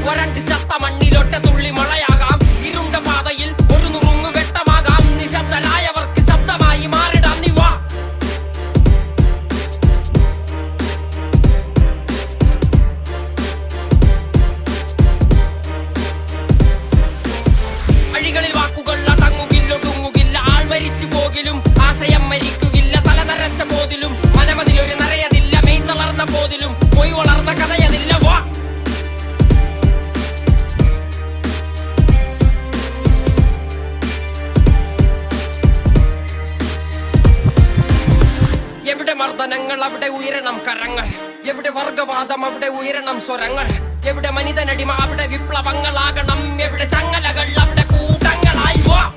വരണ്ട് ചത്ത മണ്ണിലൊറ്റ തുള്ളി മഴയാകാം. ഇരുണ്ട പാതയിൽ ഒരു നുറുങ്ങു വെട്ടമാകാം. നിശബ്ദരായവർക്ക് ശബ്ദമായി മാറിടാം. നീ വാ. അഴികളിൽ വാക്കുകൾ അടങ്ങുകില്ല, ഒടുങ്ങുകില്ല. ആൾ മരിച്ചു പോകിലും ആശയം മരിക്കുകില്ല. തല നരച്ച പോതിലും മനമതിലൊരു നരയതില്ല. മെയ് തളർന്ന പോതിലും പൊയ് വളർന്ന കഥയതില്ല. വാ. എവിടെ മർദ്ദനങ്ങൾ അവിടെ ഉയരണം കരങ്ങൾ. എവിടെ വർഗവാദം അവിടെ ഉയരണം സ്വരങ്ങൾ. എവിടെ മനിതനടിമ അവിടെ വിപ്ലവങ്ങളാകണം. എവിടെ ചങ്ങലകൾ അവിടെ കൂട്ടങ്ങളായി. വാ.